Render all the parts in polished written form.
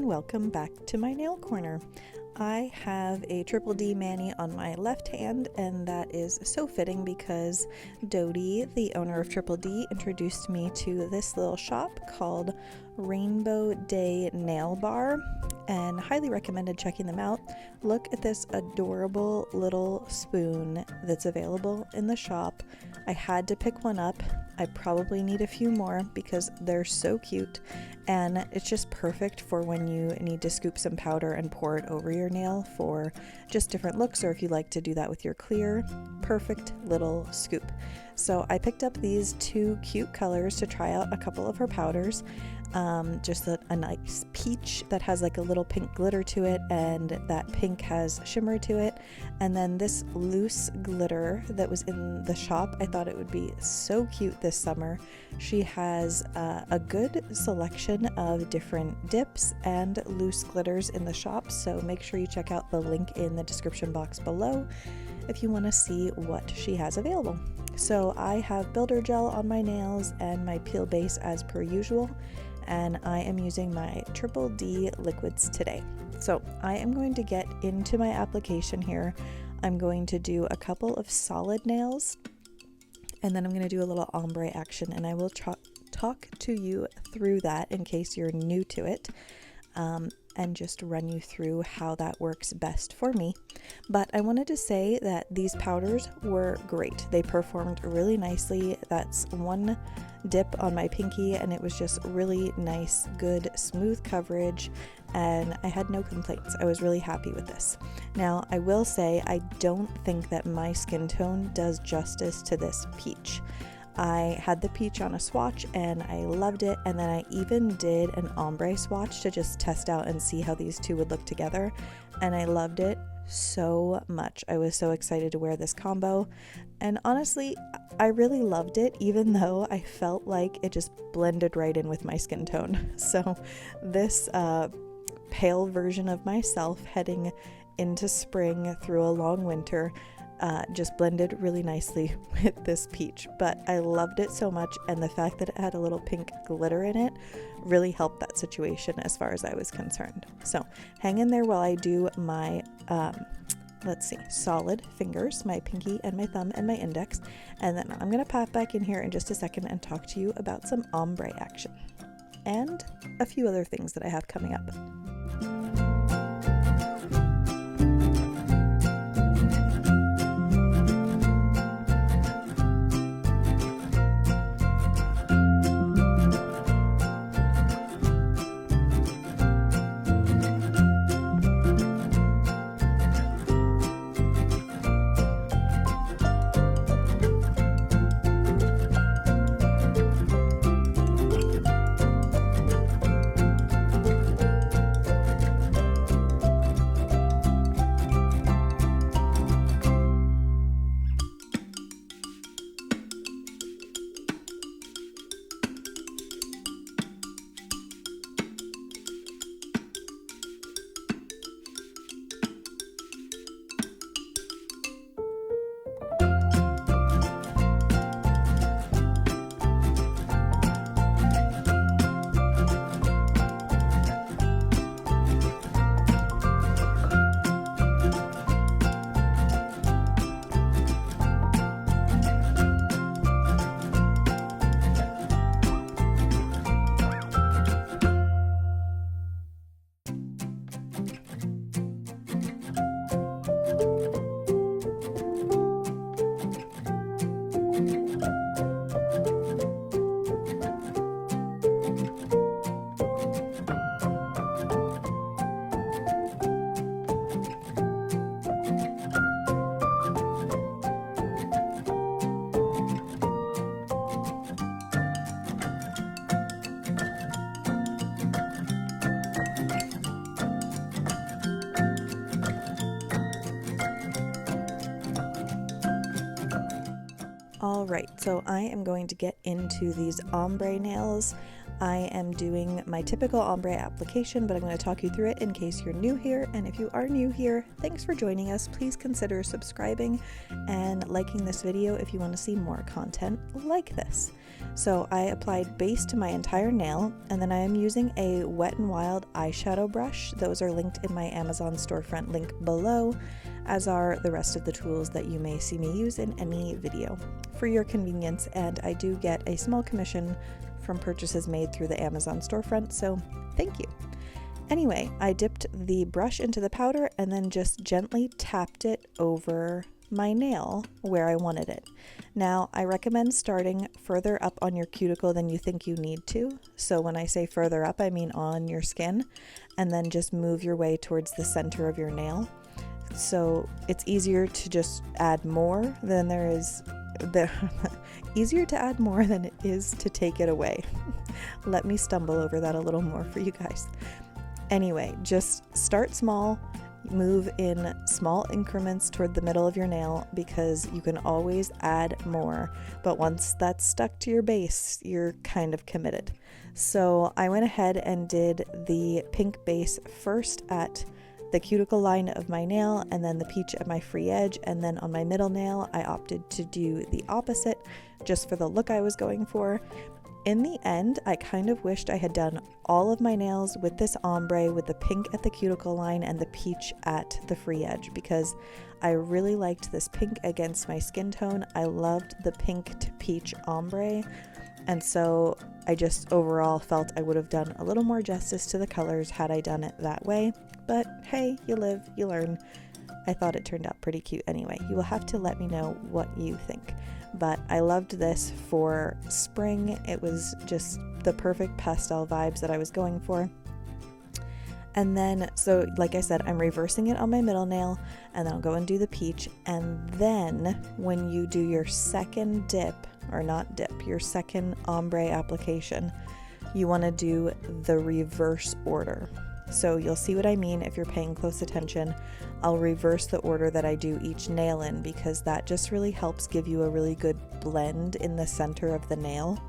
and welcome back to my nail corner. I have a Triple D mani on my left hand, and that is so fitting because Dodie, the owner of Triple D, introduced me to this little shop called Rainbow Day Nail Bar, and highly recommended checking them out. Look at this adorable little spoon that's available in the shop. I had to pick one up. I probably need a few more because they're so cute, and it's just perfect for when you need to scoop some powder and pour it over your nail for just different looks, or if you like to do that with your clear. Perfect little scoop. So I picked up these two cute colors to try out a couple of her powders. Just a nice peach that has like a little pink glitter to it, and that pink has shimmer to it, and then this loose glitter that was in the shop. I thought it would be so cute this summer. She has a good selection of different dips and loose glitters in the shop, so make sure you check out the link in the description box below if you want to see what she has available. So I have builder gel on my nails and my peel base as per usual, and I am using my Triple D liquids today. So I am going to get into my application here. I'm going to do a couple of solid nails, and then I'm going to do a little ombre action, and I will talk to you through that in case you're new to it, and just run you through how that works best for me. But I wanted to say that these powders were great. They performed really nicely. That's one dip on my pinky, and it was just really nice, good, smooth coverage, and I had no complaints. I was really happy with this. Now, I will say I don't think that my skin tone does justice to this peach. I had the peach on a swatch and I loved it, and then I even did an ombre swatch to just test out and see how these two would look together, and I loved it so much. I was so excited to wear this combo, and honestly I really loved it, even though I felt like it just blended right in with my skin tone. So this pale version of myself heading into spring through a long winter just blended really nicely with this peach, but I loved it so much, and the fact that it had a little pink glitter in it really helped that situation as far as I was concerned. So hang in there while I do my solid fingers, my pinky and my thumb and my index, and then I'm going to pop back in here in just a second and talk to you about some ombre action and a few other things that I have coming up. Alright, so I am going to get into these ombre nails. I am doing my typical ombre application, but I'm going to talk you through it in case you're new here. And if you are new here, thanks for joining us. Please consider subscribing and liking this video if you want to see more content like this. So I applied base to my entire nail, and then I am using a Wet n Wild eyeshadow brush. Those are linked in my Amazon storefront link below, as are the rest of the tools that you may see me use in any video for your convenience, and I do get a small commission from purchases made through the Amazon storefront, so thank you. Anyway, I dipped the brush into the powder and then just gently tapped it over my nail where I wanted it. Now, I recommend starting further up on your cuticle than you think you need to. So when I say further up, I mean on your skin, and then just move your way towards the center of your nail. So it's easier to just add more than there is easier to add more than it is to take it away. Let me stumble over that a little more for you guys. Anyway, just start small, move in small increments toward the middle of your nail, because you can always add more, but once that's stuck to your base, you're kind of committed. So I went ahead and did the pink base first at the cuticle line of my nail, and then the peach at my free edge, and then on my middle nail I opted to do the opposite just for the look I was going for. In the end, I kind of wished I had done all of my nails with this ombre with the pink at the cuticle line and the peach at the free edge, because I really liked this pink against my skin tone. I loved the pink to peach ombre, and so I just overall felt I would have done a little more justice to the colors had I done it that way. But hey, you live, you learn. I thought it turned out pretty cute anyway. You will have to let me know what you think. But I loved this for spring. It was just the perfect pastel vibes that I was going for. And then, so like I said, I'm reversing it on my middle nail, and then I'll go and do the peach. And then when you do your second dip, or not dip, your second ombre application, you want to do the reverse order. So you'll see what I mean if you're paying close attention. I'll reverse the order that I do each nail in, because that just really helps give you a really good blend in the center of the nail,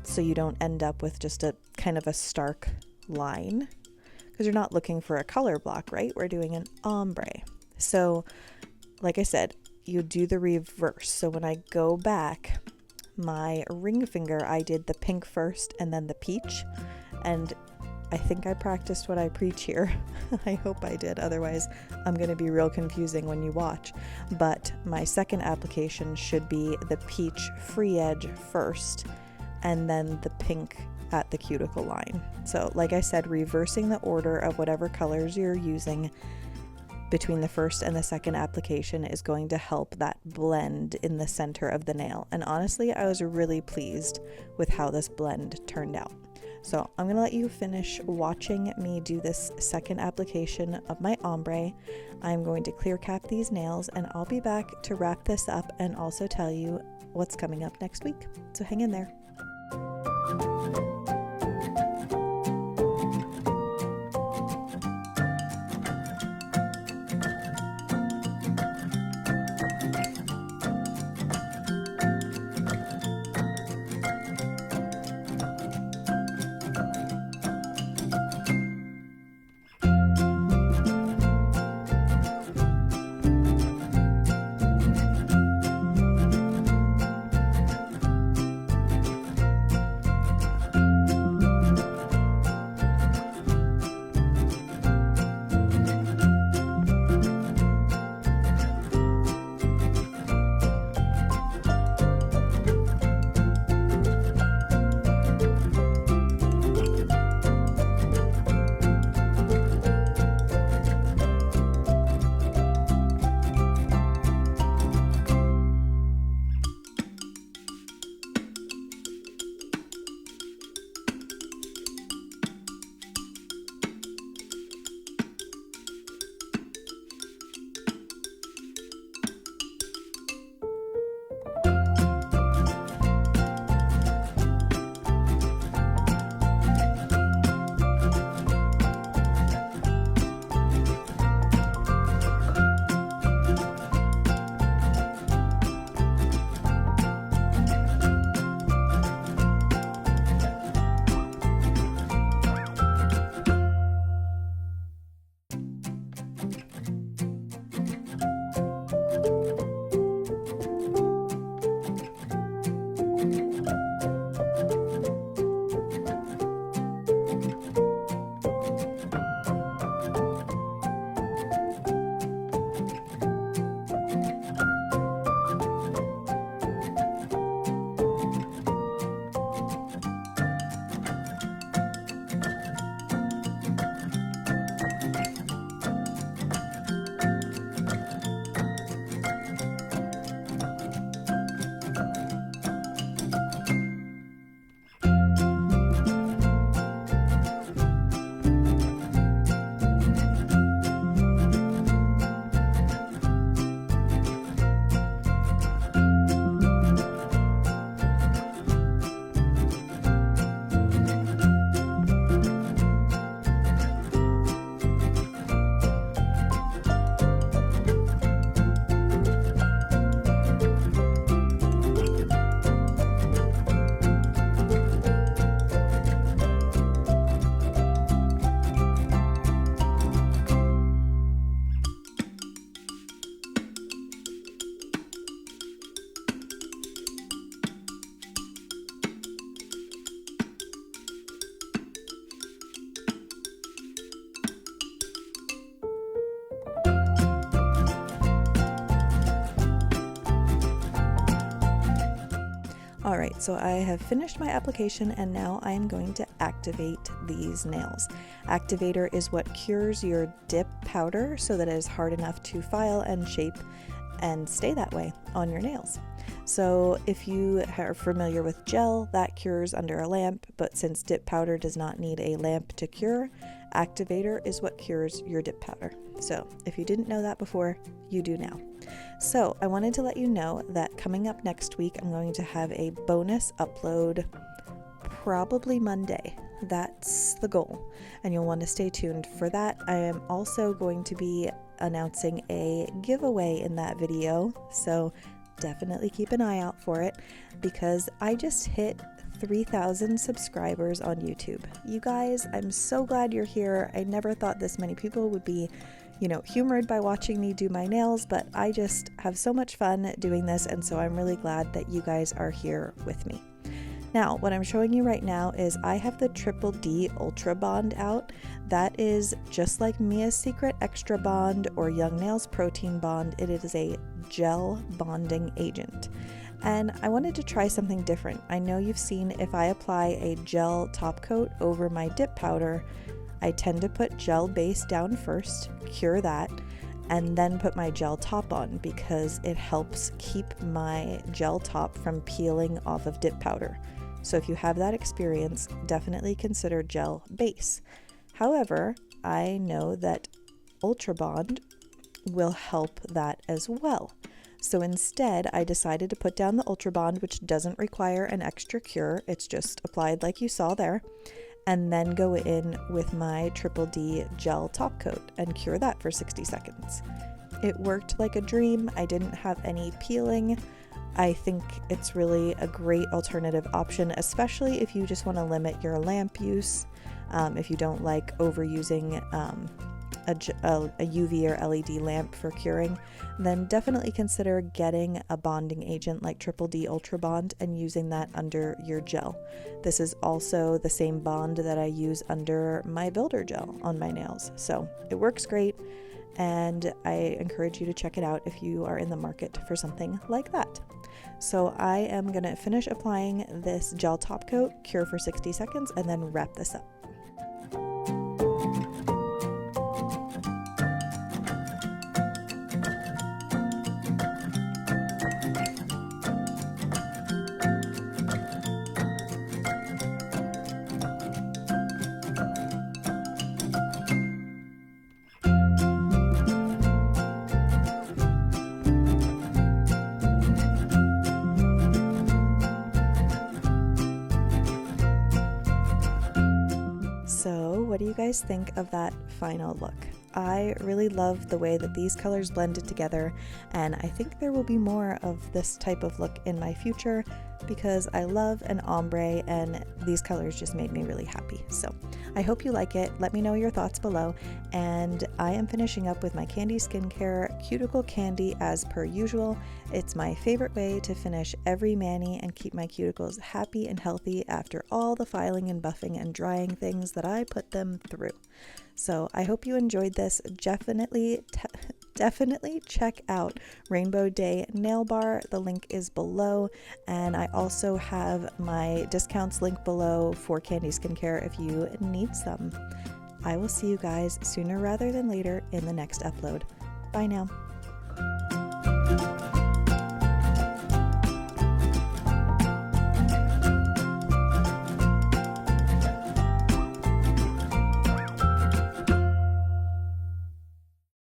so you don't end up with just a kind of a stark line, because you're not looking for a color block, right? We're doing an ombre. So like I said, you do the reverse. So when I go back, my ring finger, I did the pink first and then the peach, and I think I practiced what I preach here. I hope I did, otherwise I'm going to be real confusing when you watch. But my second application should be the peach free edge first, and then the pink at the cuticle line. So like I said, reversing the order of whatever colors you're using between the first and the second application is going to help that blend in the center of the nail. And honestly, I was really pleased with how this blend turned out. So I'm going to let you finish watching me do this second application of my ombre. I'm going to clear cap these nails, and I'll be back to wrap this up and also tell you what's coming up next week. So hang in there. Alright, so I have finished my application and now I am going to activate these nails. Activator is what cures your dip powder so that it is hard enough to file and shape and stay that way on your nails. So if you are familiar with gel, that cures under a lamp, but since dip powder does not need a lamp to cure, activator is what cures your dip powder. So if you didn't know that before, you do now. So I wanted to let you know that coming up next week, I'm going to have a bonus upload probably Monday. That's the goal, and you'll want to stay tuned for that. I am also going to be announcing a giveaway in that video, so definitely keep an eye out for it because I just hit 3,000 subscribers on YouTube. You guys, I'm so glad you're here. I never thought this many people would be, humored by watching me do my nails, but I just have so much fun doing this, and so I'm really glad that you guys are here with me. Now, what I'm showing you right now is I have the Triple D Ultra Bond out. That is just like Mia's Secret Extra Bond or Young Nails Protein Bond. It is a gel bonding agent. And I wanted to try something different. I know you've seen if I apply a gel top coat over my dip powder, I tend to put gel base down first, cure that, and then put my gel top on because it helps keep my gel top from peeling off of dip powder. So if you have that experience, definitely consider gel base. However, I know that Ultra Bond will help that as well. So instead, I decided to put down the Ultra Bond, which doesn't require an extra cure. It's just applied like you saw there, and then go in with my Triple D gel top coat and cure that for 60 seconds. It worked like a dream. I didn't have any peeling. I think it's really a great alternative option, especially if you just want to limit your lamp use. If you don't like overusing a UV or LED lamp for curing, then definitely consider getting a bonding agent like Triple D Ultra Bond and using that under your gel. This is also the same bond that I use under my builder gel on my nails. So it works great, and I encourage you to check it out if you are in the market for something like that. So I am going to finish applying this gel top coat, cure for 60 seconds, and then wrap this up. So what do you guys think of that final look? I really love the way that these colors blended together, and I think there will be more of this type of look in my future because I love an ombre and these colors just made me really happy. So I hope you like it. Let me know your thoughts below, and I am finishing up with my Candi Skincare Cuticle Candy as per usual. It's my favorite way to finish every mani and keep my cuticles happy and healthy after all the filing and buffing and drying things that I put them through. So I hope you enjoyed this. Definitely check out Rainbow Day Nail Bar. The link is below, and I also have my discounts link below for Candi Skincare if you need some. I will see you guys sooner rather than later in the next upload. Bye now.